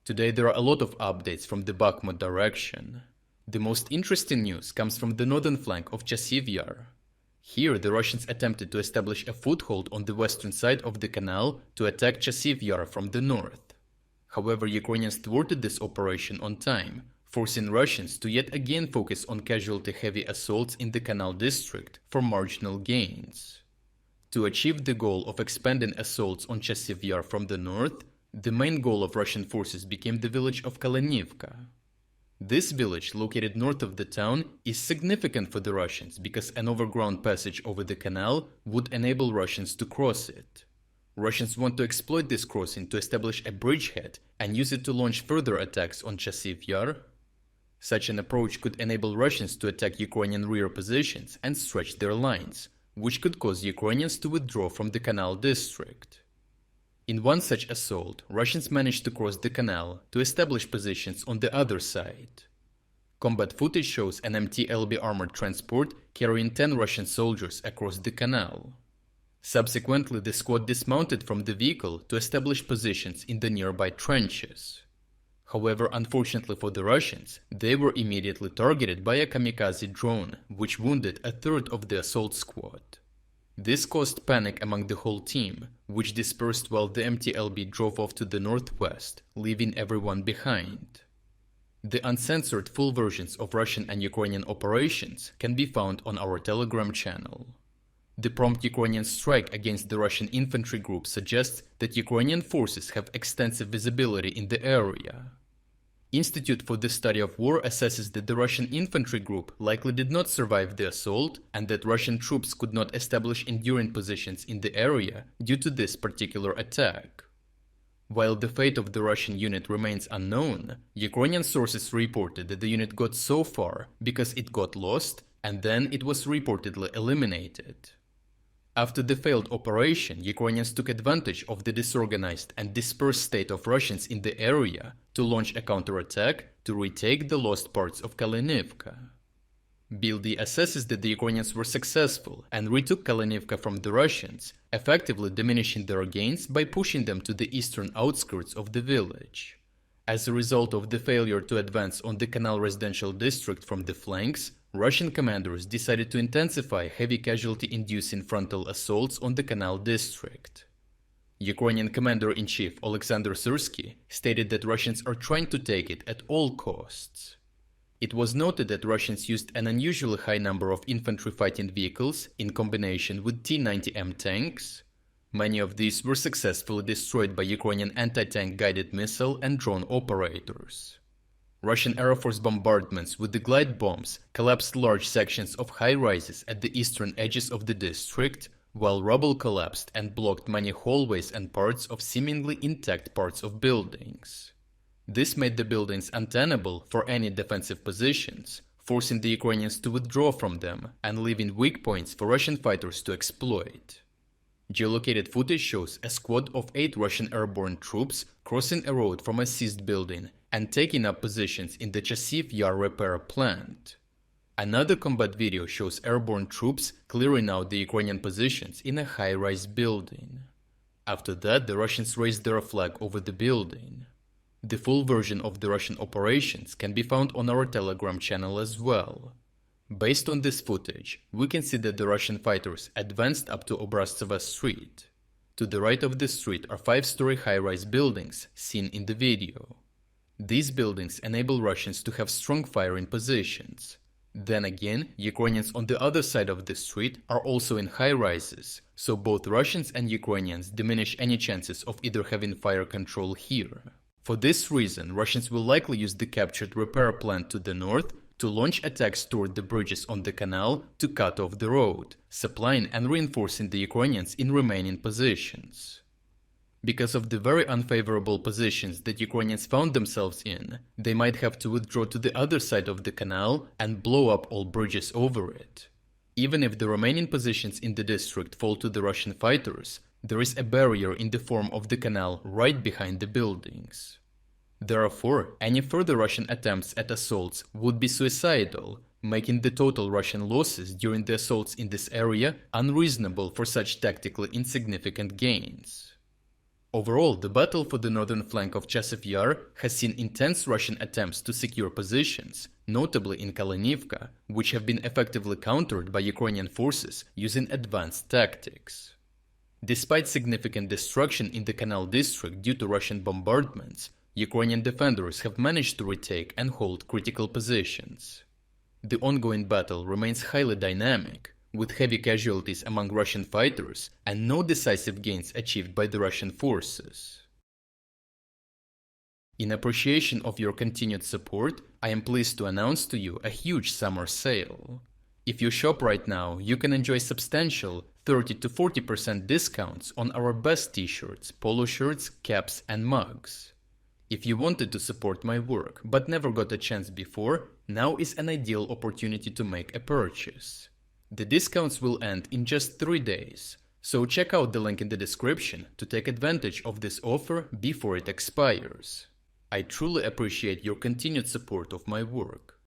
Today there are a lot of updates from the Bakhmut direction. The most interesting news comes from the northern flank of Chasiv Yar. Here the Russians attempted to establish a foothold on the western side of the Canal to attack Chasiv Yar from the north. However, Ukrainians thwarted this operation on time, forcing Russians to yet again focus on casualty-heavy assaults in the Canal district for marginal gains. To achieve the goal of expanding assaults on Chasiv Yar from the north, the main goal of Russian forces became the village of Kalinivika. This village, located north of the town, is significant for the Russians because an overground passage over the canal would enable Russians to cross it. Russians want to exploit this crossing to establish a bridgehead and use it to launch further attacks on Chasiv Yar. Such an approach could enable Russians to attack Ukrainian rear positions and stretch their lines, which could cause Ukrainians to withdraw from the Canal district. In one such assault, Russians managed to cross the canal to establish positions on the other side. Combat footage shows an MT-LB armored transport carrying 10 Russian soldiers across the canal. Subsequently, the squad dismounted from the vehicle to establish positions in the nearby trenches. However, unfortunately for the Russians, they were immediately targeted by a kamikaze drone, which wounded a third of the assault squad. This caused panic among the whole team, which dispersed while the MT-LB drove off to the northwest, leaving everyone behind. The uncensored full versions of Russian and Ukrainian operations can be found on our Telegram channel. The prompt Ukrainian strike against the Russian infantry group suggests that Ukrainian forces have extensive visibility in the area. Institute for the Study of War assesses that the Russian infantry group likely did not survive the assault and that Russian troops could not establish enduring positions in the area due to this particular attack. While the fate of the Russian unit remains unknown, Ukrainian sources reported that the unit got so far because it got lost and then it was reportedly eliminated. After the failed operation, Ukrainians took advantage of the disorganized and dispersed state of Russians in the area to launch a counterattack to retake the lost parts of Kalinivika. BLD assesses that the Ukrainians were successful and retook Kalinivka from the Russians, effectively diminishing their gains by pushing them to the eastern outskirts of the village. As a result of the failure to advance on the Canal residential district from the flanks, Russian commanders decided to intensify heavy casualty-inducing frontal assaults on the Canal district. Ukrainian Commander-in-Chief Alexander Syrsky stated that Russians are trying to take it at all costs. It was noted that Russians used an unusually high number of infantry fighting vehicles in combination with T-90M tanks. Many of these were successfully destroyed by Ukrainian anti-tank guided missile and drone operators. Russian Air Force bombardments with the glide bombs collapsed large sections of high-rises at the eastern edges of the district, while rubble collapsed and blocked many hallways and parts of seemingly intact parts of buildings. This made the buildings untenable for any defensive positions, forcing the Ukrainians to withdraw from them and leaving weak points for Russian fighters to exploit. Geolocated footage shows a squad of 8 Russian airborne troops crossing a road from a seized building and taking up positions in the Chasiv Yar repair plant. Another combat video shows airborne troops clearing out the Ukrainian positions in a high-rise building. After that, the Russians raised their flag over the building. The full version of the Russian operations can be found on our Telegram channel as well. Based on this footage, we can see that the Russian fighters advanced up to Obraztseva Street. To the right of the street are 5-story high-rise buildings seen in the video. These buildings enable Russians to have strong firing positions. Then again, Ukrainians on the other side of the street are also in high-rises, so both Russians and Ukrainians diminish any chances of either having fire control here. For this reason, Russians will likely use the captured repair plant to the north to launch attacks toward the bridges on the canal to cut off the road, supplying and reinforcing the Ukrainians in remaining positions. Because of the very unfavorable positions that Ukrainians found themselves in, they might have to withdraw to the other side of the canal and blow up all bridges over it. Even if the remaining positions in the district fall to the Russian fighters, there is a barrier in the form of the canal right behind the buildings. Therefore, any further Russian attempts at assaults would be suicidal, making the total Russian losses during the assaults in this area unreasonable for such tactically insignificant gains. Overall, the battle for the northern flank of Chasiv Yar has seen intense Russian attempts to secure positions, notably in Kalinivika, which have been effectively countered by Ukrainian forces using advanced tactics. Despite significant destruction in the Canal district due to Russian bombardments, Ukrainian defenders have managed to retake and hold critical positions. The ongoing battle remains highly dynamic, with heavy casualties among Russian fighters and no decisive gains achieved by the Russian forces. In appreciation of your continued support, I am pleased to announce to you a huge summer sale. If you shop right now, you can enjoy substantial 30 to 40% discounts on our best t-shirts, polo shirts, caps and mugs. If you wanted to support my work but never got a chance before, now is an ideal opportunity to make a purchase. The discounts will end in just 3 days, so check out the link in the description to take advantage of this offer before it expires. I truly appreciate your continued support of my work.